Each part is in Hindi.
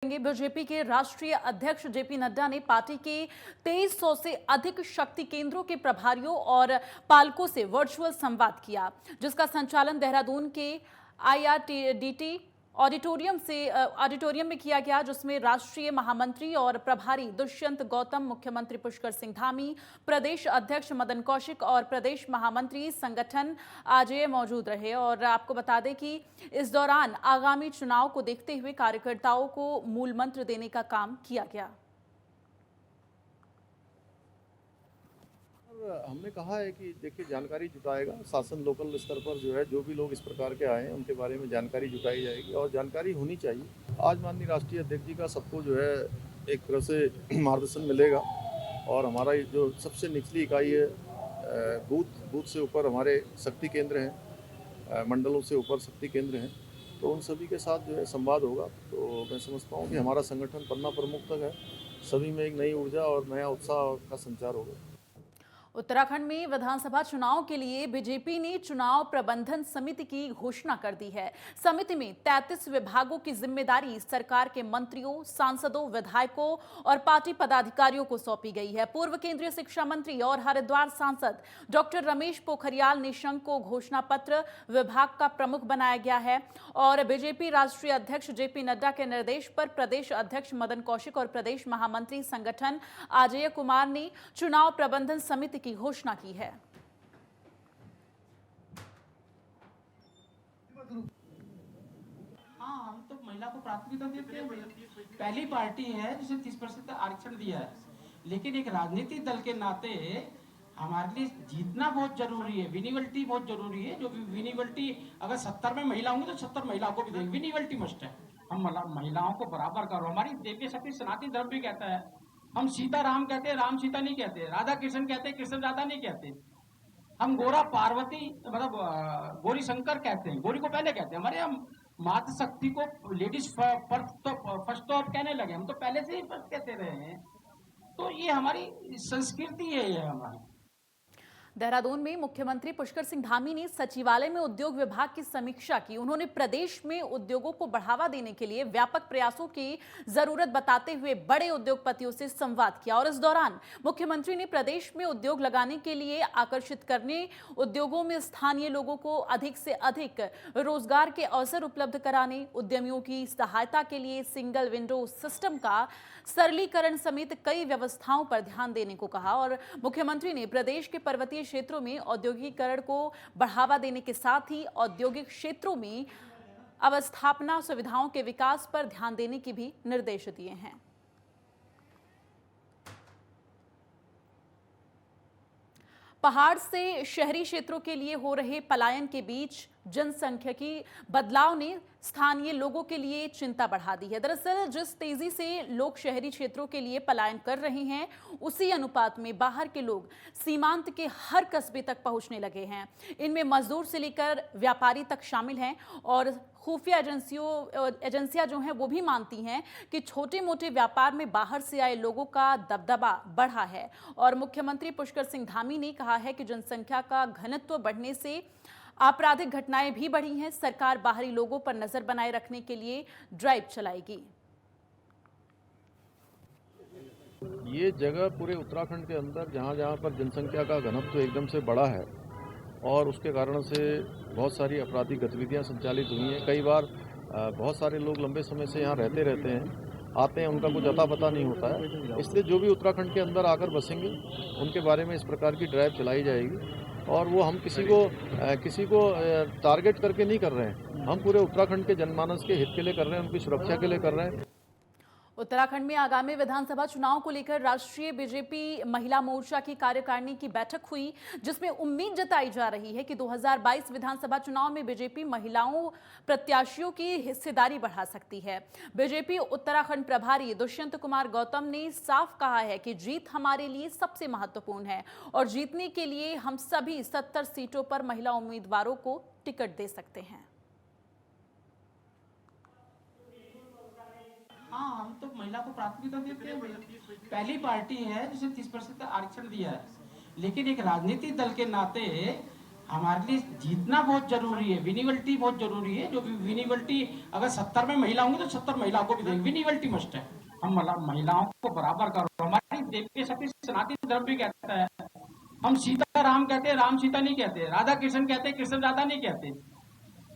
बीजेपी के राष्ट्रीय अध्यक्ष जेपी नड्डा ने पार्टी के 2300 से अधिक शक्ति केंद्रों के प्रभारियों और पालकों से वर्चुअल संवाद किया, जिसका संचालन देहरादून के IRDT ऑडिटोरियम में किया गया, जिसमें राष्ट्रीय महामंत्री और प्रभारी दुष्यंत गौतम, मुख्यमंत्री पुष्कर सिंह धामी, प्रदेश अध्यक्ष मदन कौशिक और प्रदेश महामंत्री संगठन अजय मौजूद रहे। और आपको बता दें कि इस दौरान आगामी चुनाव को देखते हुए कार्यकर्ताओं को मूल मंत्र देने का काम किया गया। हमने कहा है कि देखिए जानकारी जुटाएगा शासन, लोकल स्तर पर जो है जो भी लोग इस प्रकार के आए हैं उनके बारे में जानकारी जुटाई जाएगी और जानकारी होनी चाहिए। आज माननीय राष्ट्रीय अध्यक्ष जी का सबको जो है एक तरह से मार्गदर्शन मिलेगा और हमारा जो सबसे निचली इकाई है बूथ से ऊपर हमारे शक्ति केंद्र हैं, मंडलों से ऊपर शक्ति केंद्र हैं, तो उन सभी के साथ जो है संवाद होगा। तो मैं समझता हूँ कि हमारा संगठन पन्ना प्रमुख तक है, सभी में एक नई ऊर्जा और नया उत्साह का संचार होगा। उत्तराखंड में विधानसभा चुनाव के लिए बीजेपी ने चुनाव प्रबंधन समिति की घोषणा कर दी है। समिति में 33 विभागों की जिम्मेदारी सरकार के मंत्रियों, सांसदों, विधायकों और पार्टी पदाधिकारियों को सौंपी गई है। पूर्व केंद्रीय शिक्षा मंत्री और हरिद्वार सांसद डॉक्टर रमेश पोखरियाल निशंक को घोषणा पत्र विभाग का प्रमुख बनाया गया है और बीजेपी राष्ट्रीय अध्यक्ष जेपी नड्डा के निर्देश पर प्रदेश अध्यक्ष मदन कौशिक और प्रदेश महामंत्री संगठन अजय कुमार ने चुनाव प्रबंधन समिति की घोषणा की है। हाँ, हम तो महिला को प्राथमिकता देते हैं। पहली पार्टी है जिसे 30% आरक्षण दिया है, लेकिन एक राजनीतिक दल के नाते हमारे लिए जीतना बहुत जरूरी है, विनिवलिटी बहुत जरूरी है। जो विनिवलिटी अगर 70 में महिला होंगी तो 70 महिलाओं को भी देंगे, विनिवलिटी मस्ट है। हम महिलाओं को बराबर करो। हमारी देवी शक्ति सनातन धर्म भी कहता है, हम सीता राम कहते हैं, राम सीता नहीं कहते, राधा कृष्ण कहते हैं, कृष्ण राधा नहीं कहते। हम गोरा पार्वती मतलब गौरी शंकर कहते हैं, गौरी को पहले कहते हैं। हमारे हम मातृ शक्ति को लेडीज फर्स्ट तो अब कहने लगे, हम तो पहले से ही फर्स्ट कहते रहे हैं। तो ये हमारी संस्कृति है, ये हमारी। देहरादून में मुख्यमंत्री पुष्कर सिंह धामी ने सचिवालय में उद्योग विभाग की समीक्षा की। उन्होंने प्रदेश में उद्योगों को बढ़ावा देने के लिए व्यापक प्रयासों की जरूरत बताते हुए बड़े उद्योगपतियों से संवाद किया और इस दौरान मुख्यमंत्री ने प्रदेश में उद्योग लगाने के लिए आकर्षित करने, उद्योगों में स्थानीय लोगों को अधिक से अधिक रोजगार के अवसर उपलब्ध कराने, उद्यमियों की सहायता के लिए सिंगल विंडो सिस्टम का सरलीकरण समेत कई व्यवस्थाओं पर ध्यान देने को कहा। और मुख्यमंत्री ने प्रदेश के पर्वतीय क्षेत्रों में औद्योगिकीकरण को बढ़ावा देने के साथ ही औद्योगिक क्षेत्रों में अवस्थापना सुविधाओं के विकास पर ध्यान देने के भी निर्देश दिए हैं। पहाड़ से शहरी क्षेत्रों के लिए हो रहे पलायन के बीच जनसंख्यिकी बदलाव ने स्थानीय लोगों के लिए चिंता बढ़ा दी है। दरअसल जिस तेजी से लोग शहरी क्षेत्रों के लिए पलायन कर रहे हैं, उसी अनुपात में बाहर के लोग सीमांत के हर कस्बे तक पहुंचने लगे हैं। इनमें मजदूर से लेकर व्यापारी तक शामिल हैं और खुफिया एजेंसियां जो हैं वो भी मानती हैं कि छोटे मोटे व्यापार में बाहर से आए लोगों का दबदबा बढ़ा है। और मुख्यमंत्री पुष्कर सिंह धामी ने कहा है कि जनसंख्या का घनत्व बढ़ने से आपराधिक घटनाएं भी बढ़ी हैं। सरकार बाहरी लोगों पर नजर बनाए रखने के लिए ड्राइव चलाएगी। ये जगह पूरे उत्तराखंड के अंदर जहाँ पर जनसंख्या का घनत्व एकदम से बढ़ा है और उसके कारण से बहुत सारी आपराधिक गतिविधियां संचालित हुई हैं। कई बार बहुत सारे लोग लंबे समय से यहाँ रहते हैं, आते हैं, उनका कुछ अता पता नहीं होता है। इसलिए जो भी उत्तराखंड के अंदर आकर बसेंगे उनके बारे में इस प्रकार की ड्राइव चलाई जाएगी और वो हम किसी को टारगेट करके नहीं कर रहे हैं, हम पूरे उत्तराखंड के जनमानस के हित के लिए कर रहे हैं, उनकी सुरक्षा के लिए कर रहे हैं। उत्तराखंड में आगामी विधानसभा चुनाव को लेकर राष्ट्रीय बीजेपी महिला मोर्चा की कार्यकारिणी की बैठक हुई, जिसमें उम्मीद जताई जा रही है कि 2022 विधानसभा चुनाव में बीजेपी महिलाओं प्रत्याशियों की हिस्सेदारी बढ़ा सकती है। बीजेपी उत्तराखंड प्रभारी दुष्यंत कुमार गौतम ने साफ कहा है कि जीत हमारे लिए सबसे महत्वपूर्ण है और जीतने के लिए हम सभी 70 सीटों पर महिला उम्मीदवारों को टिकट दे सकते हैं। हाँ, हम तो महिला को प्राथमिकता देते हैं। पहली पार्टी है जिसे 30% आरक्षण दिया है, लेकिन एक राजनीतिक दल के नाते हमारे लिए जीतना बहुत जरूरी है, विनिवलिटी बहुत जरूरी है। जो विनिवलिटी अगर 70 में महिला होंगी तो 70 महिलाओं को भी देंगे, विनिवलिटी मस्ट है। हम महिलाओं को बराबर करो। हमारी देवी शक्ति सनातन धर्म भी कहता है, हम सीता राम कहते हैं, राम सीता नहीं कहते, राधा कृष्ण कहते हैं, कृष्ण राधा नहीं कहते।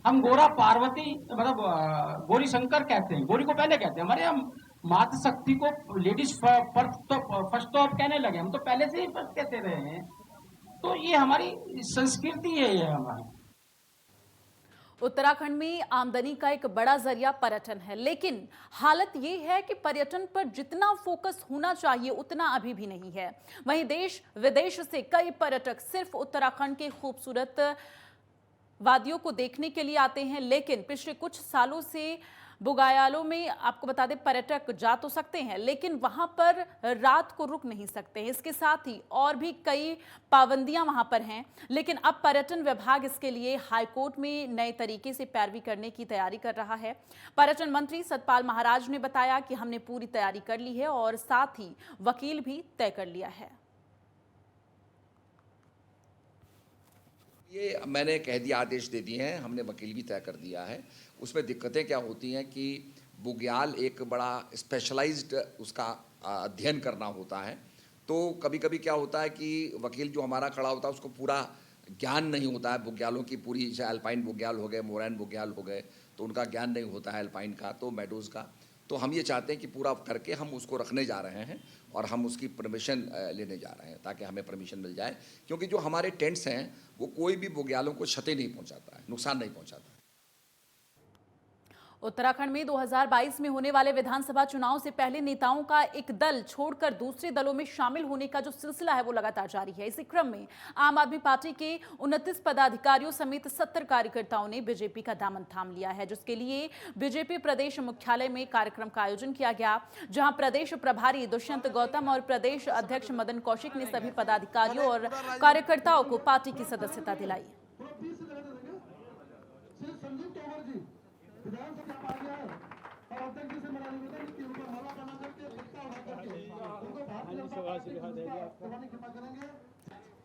हम गोरा पार्वती मतलब गौरी शंकर कहते हैं, गौरी को पहले कहते हैं। हमारे हम मातृ शक्ति को लेडीज फर्स्ट तो अब कहने लगे, हम तो पहले से ही फर्स्ट कहते रहे हैं। तो ये हमारी संस्कृति है, ये हमारी। उत्तराखंड में आमदनी का एक बड़ा जरिया पर्यटन है, लेकिन हालत ये है कि पर्यटन पर जितना फोकस होना चाहिए उतना अभी भी नहीं है। वहीं देश विदेश से कई पर्यटक सिर्फ उत्तराखंड के खूबसूरत वादियों को देखने के लिए आते हैं, लेकिन पिछले कुछ सालों से बुग्यालों में आपको बता दें पर्यटक जा तो सकते हैं लेकिन वहां पर रात को रुक नहीं सकते हैं। इसके साथ ही और भी कई पाबंदियां वहां पर हैं, लेकिन अब पर्यटन विभाग इसके लिए हाईकोर्ट में नए तरीके से पैरवी करने की तैयारी कर रहा है। पर्यटन मंत्री सतपाल महाराज ने बताया कि हमने पूरी तैयारी कर ली है और साथ ही वकील भी तय कर लिया है। ये मैंने कह दिया, आदेश दे दिए हैं, हमने वकील भी तय कर दिया है। उसमें दिक्कतें क्या होती हैं कि बुग्याल एक बड़ा स्पेशलाइज्ड उसका अध्ययन करना होता है। तो कभी कभी क्या होता है कि वकील जो हमारा खड़ा होता है उसको पूरा ज्ञान नहीं होता है बुग्यालों की, पूरी जैसे अल्पाइन बुग्याल हो गए, मोरैन बुग्याल हो गए, तो उनका ज्ञान नहीं होता है अल्पाइन का, तो मेडोज़ का। तो हम ये चाहते हैं कि पूरा करके हम उसको रखने जा रहे हैं और हम उसकी परमिशन लेने जा रहे हैं ताकि हमें परमिशन मिल जाए, क्योंकि जो हमारे टेंट्स हैं वो कोई भी बुग्यालों को क्षति नहीं पहुंचाता है, नुकसान नहीं पहुंचाता है। उत्तराखंड में 2022 में होने वाले विधानसभा चुनाव से पहले नेताओं का एक दल छोड़कर दूसरे दलों में शामिल होने का जो सिलसिला है वो लगातार जारी है। इसी क्रम में आम आदमी पार्टी के 29 पदाधिकारियों समेत 70 कार्यकर्ताओं ने बीजेपी का दामन थाम लिया है, जिसके लिए बीजेपी प्रदेश मुख्यालय में कार्यक्रम का आयोजन किया गया, जहां प्रदेश प्रभारी दुष्यंत गौतम और प्रदेश अध्यक्ष मदन कौशिक ने सभी पदाधिकारियों और कार्यकर्ताओं को पार्टी की सदस्यता दिलाई।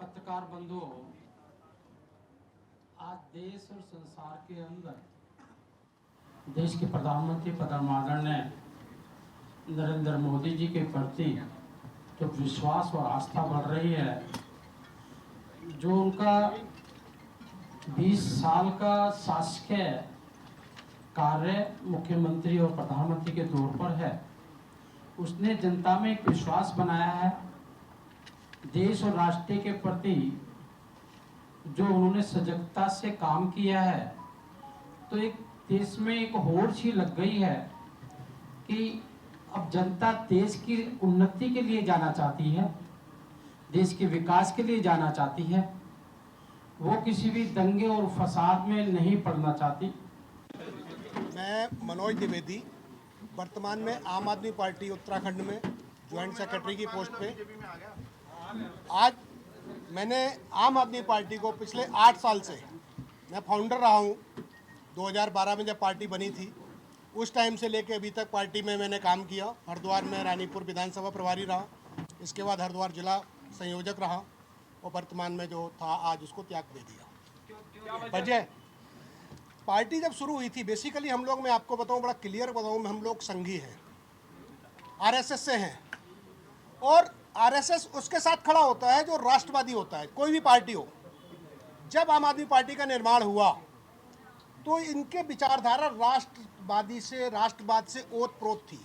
पत्रकार बंधुओं, आज देश और संसार के अंदर देश के प्रधानमंत्री आदरणीय नरेंद्र मोदी जी के प्रति जो विश्वास और आस्था बढ़ रही है, जो उनका 20 साल का शासकीय कार्य मुख्यमंत्री और प्रधानमंत्री के तौर पर है, उसने जनता में एक विश्वास बनाया है। देश और राष्ट्र के प्रति जो उन्होंने सजगता से काम किया है, तो एक देश में एक होड़ सी लग गई है कि अब जनता देश की उन्नति के लिए जाना चाहती है, देश के विकास के लिए जाना चाहती है, वो किसी भी दंगे और फसाद में नहीं पड़ना चाहती। मैं मनोज द्विवेदी, वर्तमान में आम आदमी पार्टी उत्तराखंड में ज्वाइंट सेक्रेटरी की पोस्ट पे। आज मैंने आम आदमी पार्टी को पिछले 8 साल से, मैं फाउंडर रहा हूँ। 2012 में जब पार्टी बनी थी उस टाइम से लेके अभी तक पार्टी में मैंने काम किया। हरिद्वार में रानीपुर विधानसभा प्रभारी रहा, इसके बाद हरिद्वार जिला संयोजक रहा और वर्तमान में जो था आज उसको त्याग दे दिया। वजह पार्टी जब शुरू हुई थी, बेसिकली हम लोग, मैं आपको बताऊं, बड़ा क्लियर बताऊं, हम लोग संघी हैं, आरएसएस से हैं। और आरएसएस उसके साथ खड़ा होता है जो राष्ट्रवादी होता है, कोई भी पार्टी हो। जब आम आदमी पार्टी का निर्माण हुआ तो इनके विचारधारा राष्ट्रवादी से, राष्ट्रवाद से ओत प्रोत थी।